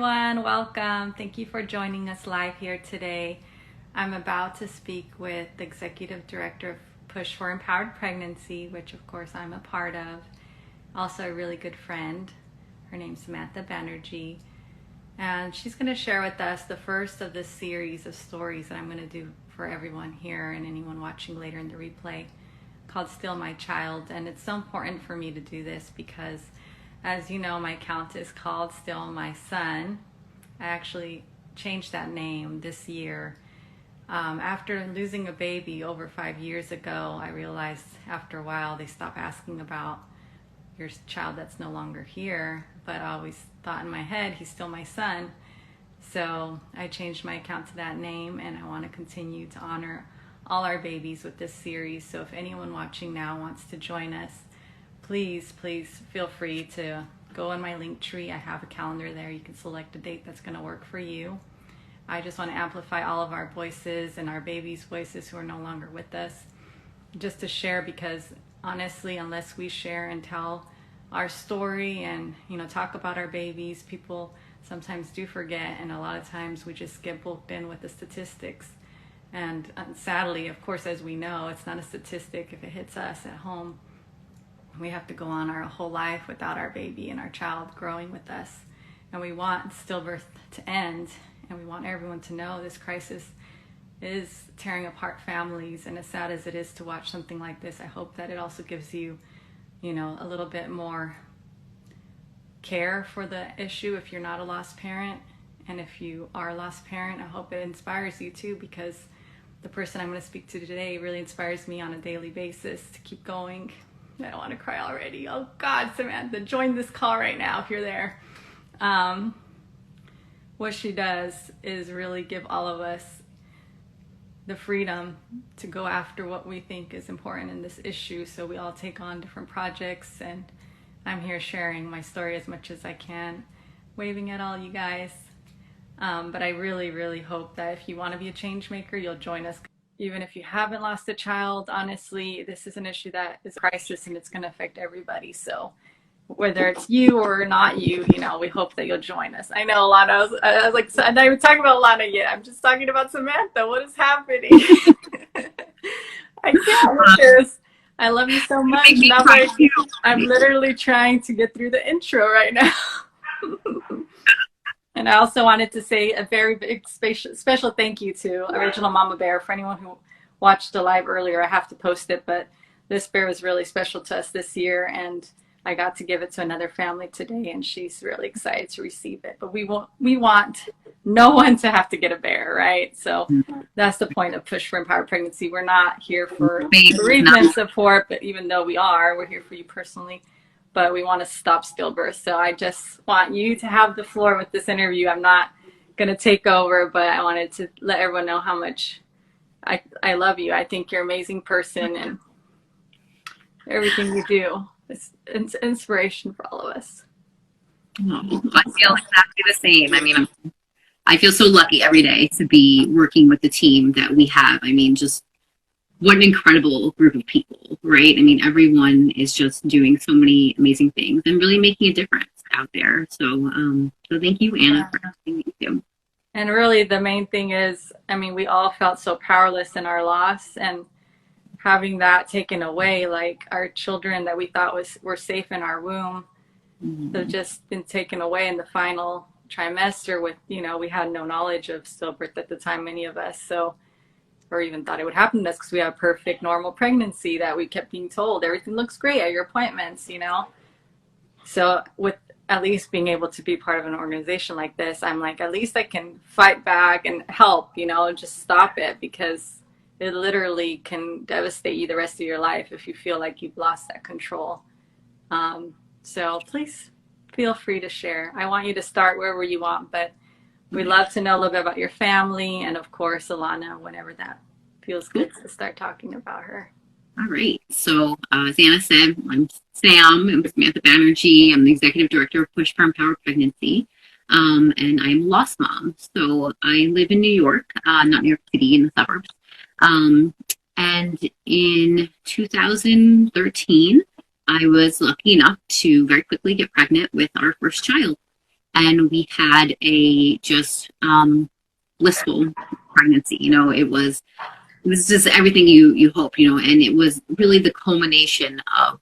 everyone. Welcome. Thank you for joining us live here today. I'm about to speak with the Executive Director of Push for Empowered Pregnancy, which of course I'm a part of. Also a really good friend. Her name's Samantha Banerjee. And she's going to share with us the first of this series of stories that I'm going to do for everyone here and anyone watching later in the replay, called Still My Child. And it's so important for me to do this because, as you know, my account is called Still My Son. I actually changed that name this year. After losing a baby over 5 years ago, I realized after a while they stop asking about your child that's no longer here, but I always thought in my head, he's still my son. So I changed my account to that name, and I want to continue to honor all our babies with this series. So if anyone watching now wants to join us, please feel free to go in my link tree. I have a calendar there. You can select a date that's going to work for you. I just want to amplify all of our voices and our babies' voices who are no longer with us, just to share, because honestly, unless we share and tell our story and talk about our babies, people sometimes do forget, and a lot of times we just get booked in with the statistics. And sadly, of course, as we know, it's not a statistic if it hits us at home. We have to go on our whole life without our baby and our child growing with us. And we want stillbirth to end, and we want everyone to know this crisis is tearing apart families. And as sad as it is to watch something like this, I hope that it also gives you, a little bit more care for the issue if you're not a lost parent. And if you are a lost parent, I hope it inspires you too, because the person I'm going to speak to today really inspires me on a daily basis to keep going. I don't want to cry already. Oh God, Samantha, join this call right now if you're there. What she does is really give all of us the freedom to go after what we think is important in this issue. So we all take on different projects, and I'm here sharing my story as much as I can, waving at all you guys. But I really hope that if you want to be a change maker, you'll join us. Even if you haven't lost a child, honestly, this is an issue that is a crisis, and it's going to affect everybody. So whether it's you or not you, we hope that you'll join us. I know Alana, I was like, I'm not even talking about Alana yet. I'm just talking about Samantha. What is happening? I can't with this. I love you so much. I'm literally trying to get through the intro right now. And I also wanted to say a very big special thank you to Original Mama Bear. For anyone who watched the live earlier, I have to post it, but this bear was really special to us this year, and I got to give it to another family today, and she's really excited to receive it. But we want no one to have to get a bear, right? So that's the point of Push for Empowered Pregnancy. We're not here for bereavement support, but even though we're here for you personally. But we want to stop stillbirth. So I just want you to have the floor with this interview. I'm not going to take over, but I wanted to let everyone know how much I love you. I think you're an amazing person, and everything you do is inspiration for all of us. Oh, I feel exactly the same. I mean, I feel so lucky every day to be working with the team that we have. I mean, just what an incredible group of people, right? I mean, everyone is just doing so many amazing things and really making a difference out there. So, so thank you, Anna, for asking me to. And really, the main thing is, I mean, we all felt so powerless in our loss, and having that taken away, like our children that we thought were safe in our womb, they've just been taken away in the final trimester with, we had no knowledge of stillbirth at the time, many of us. So, or even thought it would happen to us, because we have a perfect normal pregnancy that we kept being told everything looks great at your appointments, So with at least being able to be part of an organization like this, I'm like, at least I can fight back and help, just stop it, because it literally can devastate you the rest of your life if you feel like you've lost that control. So please feel free to share. I want you to start wherever you want, but we'd love to know a little bit about your family, and of course, Alana, whenever that feels good to start talking about her. All right. So as Anna said, I'm Sam. I'm Samantha Banerjee. I'm the Executive Director of Push for Empowered Pregnancy. And I'm a lost mom. So I live in New York, not New York City, in the suburbs. And in 2013, I was lucky enough to very quickly get pregnant with our first child. and we had a just blissful pregnancy. It was just everything you hope, and it was really the culmination of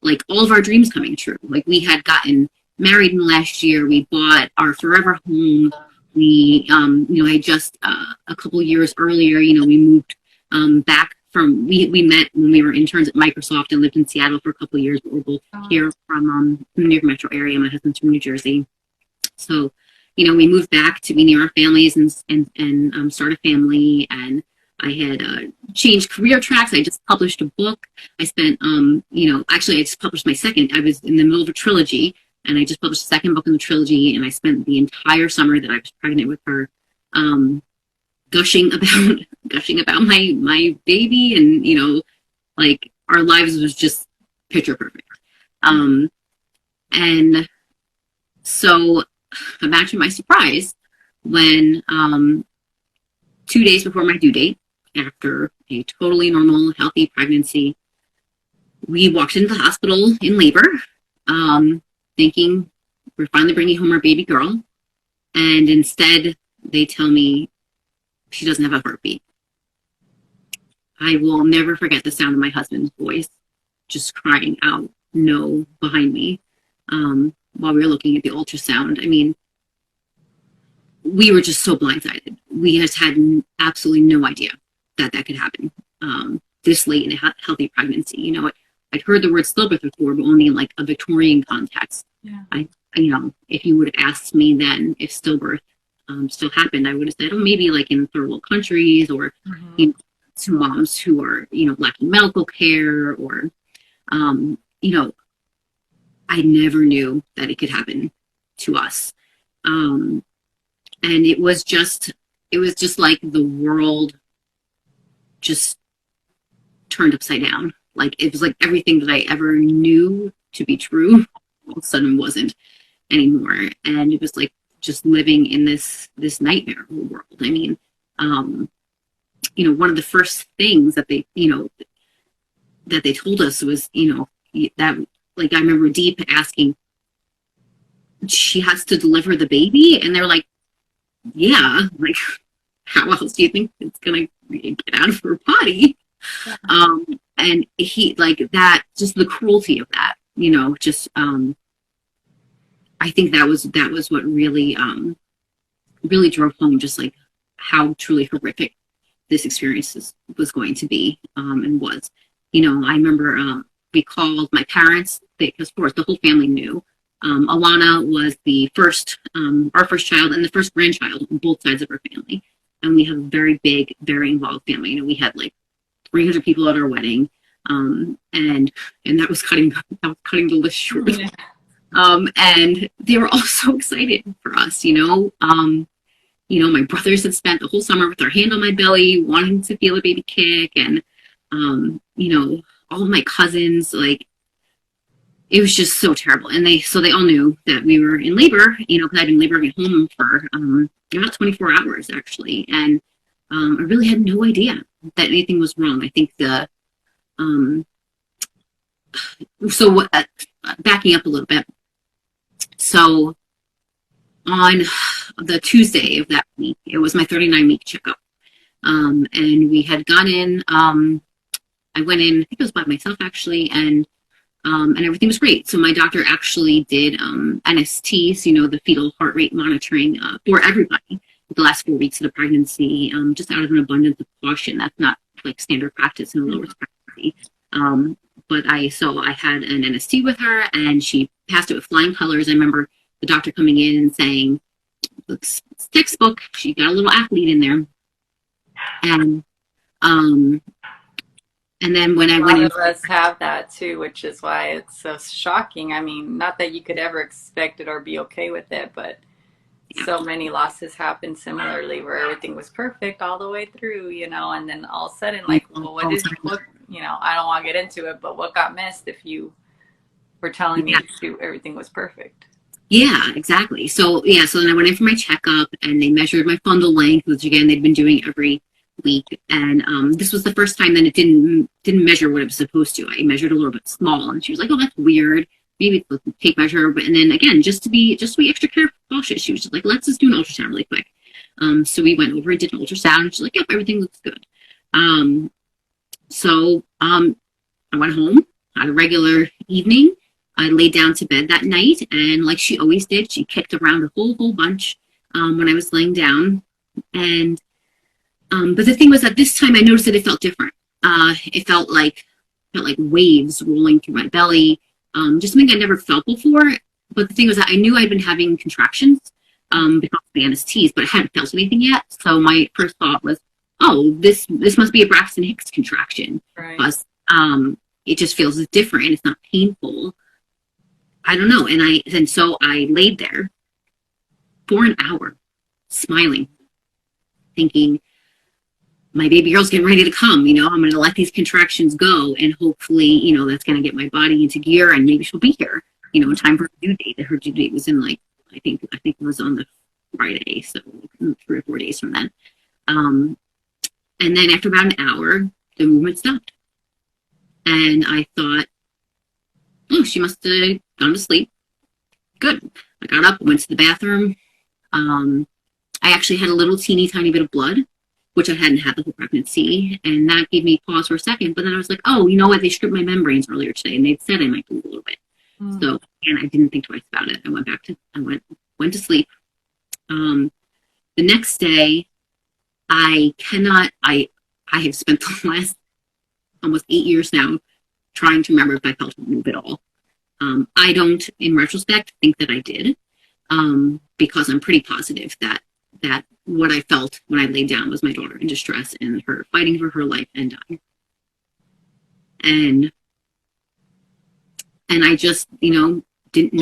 like all of our dreams coming true. Like we had gotten married in last year, we bought our forever home. We, I just a couple years earlier, we moved back from we met when we were interns at Microsoft and lived in Seattle for a couple of years, but we're both here from the New York metro area. My husband's from New Jersey, so we moved back to be near our families and start a family. And I had changed career tracks. I just published a book. I spent actually I just published my second. I was in the middle of a trilogy, and I just published the second book in the trilogy. And I spent the entire summer that I was pregnant with her gushing about my baby, and like our lives was just picture perfect. And so imagine my surprise when 2 days before my due date, after a totally normal, healthy pregnancy, we walked into the hospital in labor, thinking we're finally bringing home our baby girl. And instead, they tell me she doesn't have a heartbeat. I will never forget the sound of my husband's voice just crying out no behind me while we were looking at the ultrasound. I mean, we were just so blindsided. We just had absolutely no idea that could happen this late in a healthy pregnancy. I'd heard the word stillbirth before, but only in like a Victorian context. Yeah. If you would have asked me then if stillbirth still happened, I would have said, oh, maybe like in third world countries, or to moms who are lacking medical care, or I never knew that it could happen to us. And it was just like the world just turned upside down. Like it was like everything that I ever knew to be true all of a sudden wasn't anymore. And it was like just living in this nightmare world. I mean, one of the first things that they told us was, that, like, I remember Deep asking, she has to deliver the baby? And they're like, yeah, like, how else do you think it's going to get out of her body? Yeah. And he, like, that, just the cruelty of that, I think that was what really, really drove home just like how truly horrific this experience was going to be, and was. I remember we called my parents, because of course the whole family knew. Alana was the first, our first child and the first grandchild on both sides of our family. And we have a very big, very involved family. We had like 300 people at our wedding. And that was cutting the list short. Yeah. And they were all so excited for us, my brothers had spent the whole summer with their hand on my belly, wanting to feel a baby kick. And, all of my cousins, like, it was just so terrible. And they all knew that we were in labor, because I'd been laboring at home for about 24 hours actually. And I really had no idea that anything was wrong. I think backing up a little bit. So on the Tuesday of that week, it was my 39-week checkup. And we had gone in, I went in, I think it was by myself actually, and everything was great. So my doctor actually did NSTs, the fetal heart rate monitoring for everybody the last 4 weeks of the pregnancy, just out of an abundance of caution. That's not like standard practice in a low risk pregnancy. But I had an NST with her, and she passed it with flying colors. I remember the doctor coming in and saying, looks textbook. She got a little athlete in there. And then when I went in, a lot of us have that too, which is why it's so shocking. I mean, not that you could ever expect it or be okay with it, but so many losses happen similarly where everything was perfect all the way through, and then all of a sudden, like, well, I don't want to get into it, but what got missed if you were telling me everything was perfect? Yeah, exactly. So then I went in for my checkup, and they measured my fundal length, which again, they'd been doing every week. And this was the first time that it didn't measure what it was supposed to. I measured a little bit small, and she was like, oh, that's weird. maybe it's a tape measure. But and then again, just to be extra careful, cautious, she was just like, let's just do an ultrasound really quick. So we went over and did an ultrasound. And she's like, yep, everything looks good. I went home, had a regular evening. I laid down to bed that night, and like she always did, she kicked around a whole bunch when I was laying down. And but the thing was that this time I noticed that it felt different. It felt like waves rolling through my belly, just something I never felt before. But the thing was that I knew I'd been having contractions because of the NSTs, but I hadn't felt anything yet. So my first thought was, oh, this must be a Braxton Hicks contraction. Right. Because it just feels different. It's not painful. I don't know. And so I laid there for an hour, smiling, thinking, my baby girl's getting ready to come. I'm going to let these contractions go, and hopefully, that's going to get my body into gear, and maybe she'll be here, in time for her due date. Her due date was in I think it was on the Friday, so 3 or 4 days from then. And then after about an hour, the movement stopped, and I thought, oh, she must have gone to sleep. Good. I got up, went to the bathroom. I actually had a little teeny tiny bit of blood, which I hadn't had the whole pregnancy, and that gave me pause for a second. But then I was like, oh, you know what? They stripped my membranes earlier today, and they'd said I might bleed a little bit. So, and I didn't think twice about it. I went to sleep. The next day, I have spent the last almost 8 years now trying to remember if I felt a move at all. I don't, in retrospect, think that I did, because I'm pretty positive that what I felt when I laid down was my daughter in distress and her fighting for her life and dying. And I just, no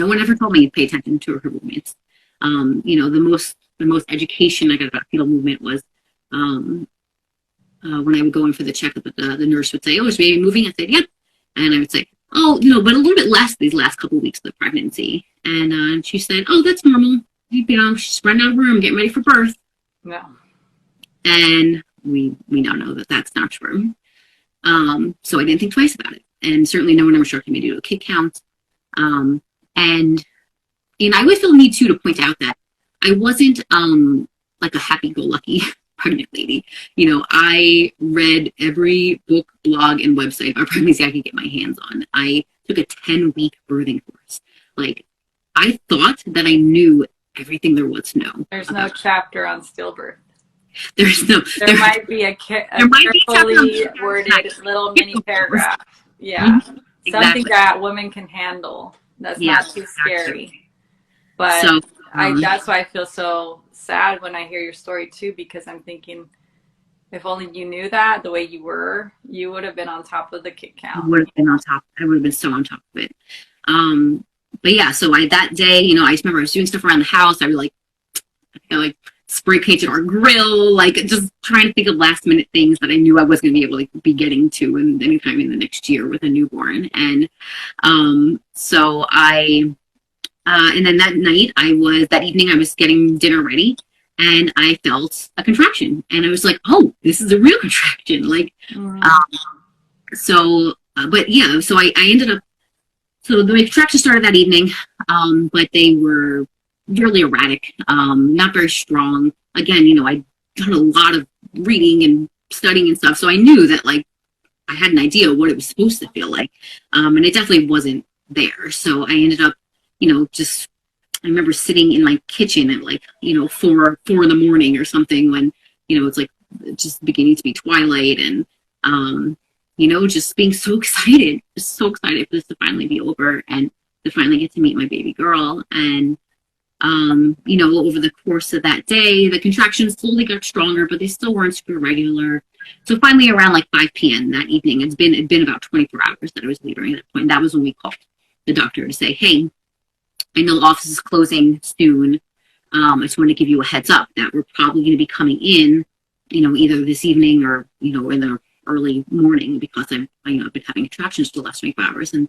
one ever told me to pay attention to her movements. The most education I got about fetal movement was when I would go in for the checkup, the nurse would say, oh, is baby moving? I said, yep. And I would say, oh, but a little bit less these last couple of weeks of the pregnancy. And she said, oh, that's normal. She's running out of room, getting ready for birth. No. And we now know that that's not true. So I didn't think twice about it. And certainly no one ever instructed me to do a kid count. And I always feel the need to point out that I wasn't like a happy-go-lucky pregnant lady. I read every book, blog, and website about pregnancy I could get my hands on. I took a 10-week birthing course. I thought that I knew everything there was to know. There's no chapter on stillbirth. There might be a carefully worded little mini paragraph. Yeah. Exactly. Something that women can handle. That's not too scary. But that's why I feel so sad when I hear your story too, because I'm thinking, if only you knew that the way you were, you would have been on top of the kid count. I would have been on top. I would have been so on top of it. But yeah, so that day, I just remember I was doing stuff around the house. I was spray painted our grill, just trying to think of last minute things that I knew I wasn't going to be able to be getting to anytime in the next year with a newborn. And so and then that evening I was getting dinner ready, and I felt a contraction, and I was like, oh, this is a real contraction. So I ended up, so the contractions started that evening, but they were really erratic, not very strong. Again, I'd done a lot of reading and studying and stuff, so I knew that I had an idea of what it was supposed to feel like, and it definitely wasn't there. So I ended up, I remember sitting in my kitchen at 4 in the morning or something, when it's just beginning to be twilight, and just being so excited for this to finally be over and to finally get to meet my baby girl. And over the course of that day, the contractions slowly got stronger, but they still weren't super regular. So finally around 5 p.m. that evening, it'd been about 24 hours that I was laboring at that point. That was when we called the doctor to say, hey, I know the office is closing soon. I just wanted to give you a heads up that we're probably going to be coming in, either this evening or, in the early morning, because I've been having contractions for the last 24 hours. And